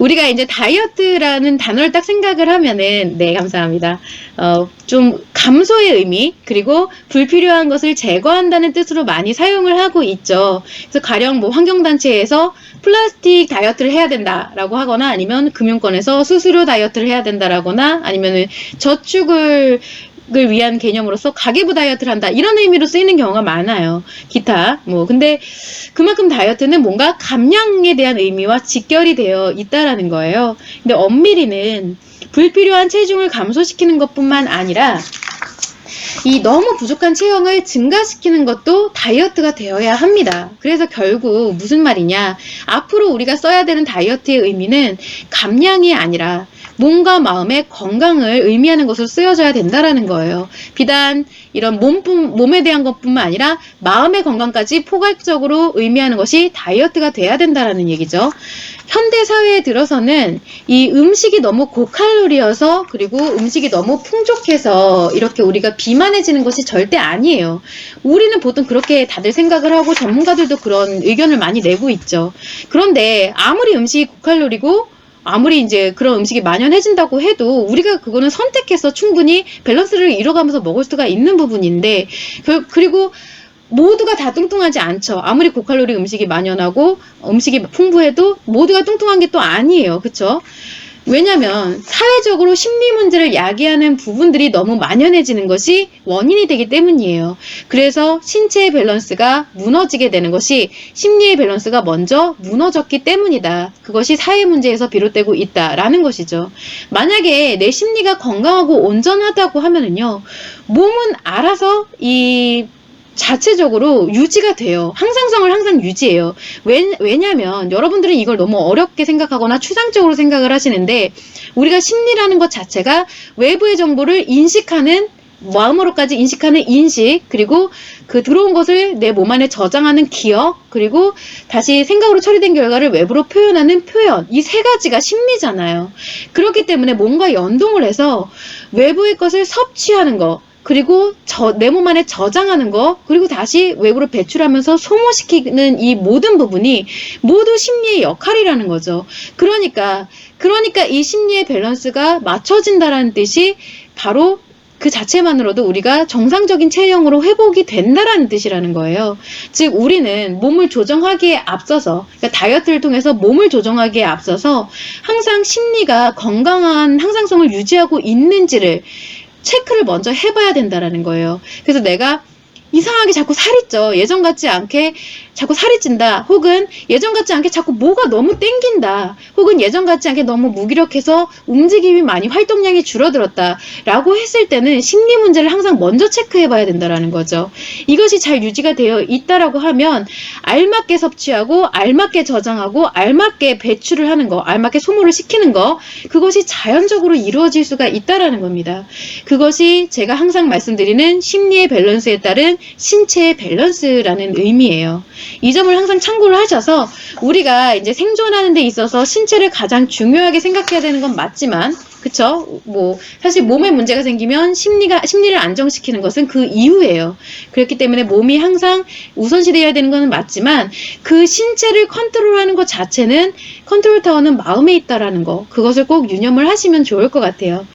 우리가 이제 다이어트라는 단어를 딱 생각을 하면은, 네, 감사합니다. 좀 감소의 의미, 그리고 불필요한 것을 제거한다는 뜻으로 많이 사용을 하고 있죠. 그래서 가령 뭐 환경단체에서 플라스틱 다이어트를 해야 된다라고 하거나, 아니면 금융권에서 수수료 다이어트를 해야 된다라거나, 아니면은 저축을 위한 개념으로서 가계부 다이어트를 한다, 이런 의미로 쓰이는 경우가 많아요. 기타 근데 그만큼 다이어트는 뭔가 감량에 대한 의미와 직결이 되어 있다라는 거예요. 근데 엄밀히는 불필요한 체중을 감소시키는 것뿐만 아니라 이 너무 부족한 체형을 증가시키는 것도 다이어트가 되어야 합니다. 그래서 결국 무슨 말이냐, 앞으로 우리가 써야 되는 다이어트의 의미는 감량이 아니라 몸과 마음의 건강을 의미하는 것으로 쓰여져야 된다라는 거예요. 비단 이런 몸에 대한 것뿐만 아니라 마음의 건강까지 포괄적으로 의미하는 것이 다이어트가 돼야 된다라는 얘기죠. 현대 사회에 들어서는 이 음식이 너무 고칼로리여서, 그리고 음식이 너무 풍족해서 이렇게 우리가 비만해지는 것이 절대 아니에요. 우리는 보통 그렇게 다들 생각을 하고 전문가들도 그런 의견을 많이 내고 있죠. 그런데 아무리 음식이 고칼로리고 아무리 이제 그런 음식이 만연해진다고 해도 우리가 그거는 선택해서 충분히 밸런스를 이뤄가면서 먹을 수가 있는 부분인데, 그리고 모두가 다 뚱뚱하지 않죠. 아무리 고칼로리 음식이 만연하고 음식이 풍부해도 모두가 뚱뚱한 게 또 아니에요. 그쵸? 왜냐면 사회적으로 심리 문제를 야기하는 부분들이 너무 만연해지는 것이 원인이 되기 때문이에요. 그래서 신체의 밸런스가 무너지게 되는 것이 심리의 밸런스가 먼저 무너졌기 때문이다. 그것이 사회 문제에서 비롯되고 있다라는 것이죠. 만약에 내 심리가 건강하고 온전하다고 하면은요, 몸은 알아서 이 자체적으로 유지가 돼요. 항상성을 항상 유지해요. 왜냐면 여러분들은 이걸 너무 어렵게 생각하거나 추상적으로 생각을 하시는데, 우리가 심리라는 것 자체가 외부의 정보를 인식하는, 마음으로까지 인식하는 인식, 그리고 그 들어온 것을 내 몸 안에 저장하는 기억, 그리고 다시 생각으로 처리된 결과를 외부로 표현하는 표현, 이 세 가지가 심리잖아요. 그렇기 때문에 몸과 연동을 해서 외부의 것을 섭취하는 거, 그리고 내 몸 안에 저장하는 거, 그리고 다시 외부로 배출하면서 소모시키는 이 모든 부분이 모두 심리의 역할이라는 거죠. 그러니까 이 심리의 밸런스가 맞춰진다라는 뜻이 바로 그 자체만으로도 우리가 정상적인 체형으로 회복이 된다라는 뜻이라는 거예요. 즉 우리는 몸을 조정하기에 앞서서, 그러니까 다이어트를 통해서 몸을 조정하기에 앞서서 항상 심리가 건강한 항상성을 유지하고 있는지를 체크를 먼저 해봐야 된다라는 거예요. 그래서 내가 이상하게 자꾸 살이 쪄. 예전 같지 않게 자꾸 살이 찐다. 혹은 예전 같지 않게 자꾸 뭐가 너무 땡긴다. 혹은 예전 같지 않게 너무 무기력해서 움직임이 많이, 활동량이 줄어들었다. 라고 했을 때는 심리 문제를 항상 먼저 체크해 봐야 된다라는 거죠. 이것이 잘 유지가 되어 있다라고 하면 알맞게 섭취하고 알맞게 저장하고 알맞게 배출을 하는 거, 알맞게 소모를 시키는 거, 그것이 자연적으로 이루어질 수가 있다라는 겁니다. 그것이 제가 항상 말씀드리는 심리의 밸런스에 따른 신체의 밸런스라는 의미예요. 이 점을 항상 참고를 하셔서, 우리가 이제 생존하는 데 있어서 신체를 가장 중요하게 생각해야 되는 건 맞지만, 그쵸? 사실 몸에 문제가 생기면 심리를 안정시키는 것은 그 이후예요. 그렇기 때문에 몸이 항상 우선시되어야 되는 것은 맞지만, 그 신체를 컨트롤하는 것 자체는, 컨트롤 타워는 마음에 있다라는 거, 그것을 꼭 유념을 하시면 좋을 것 같아요.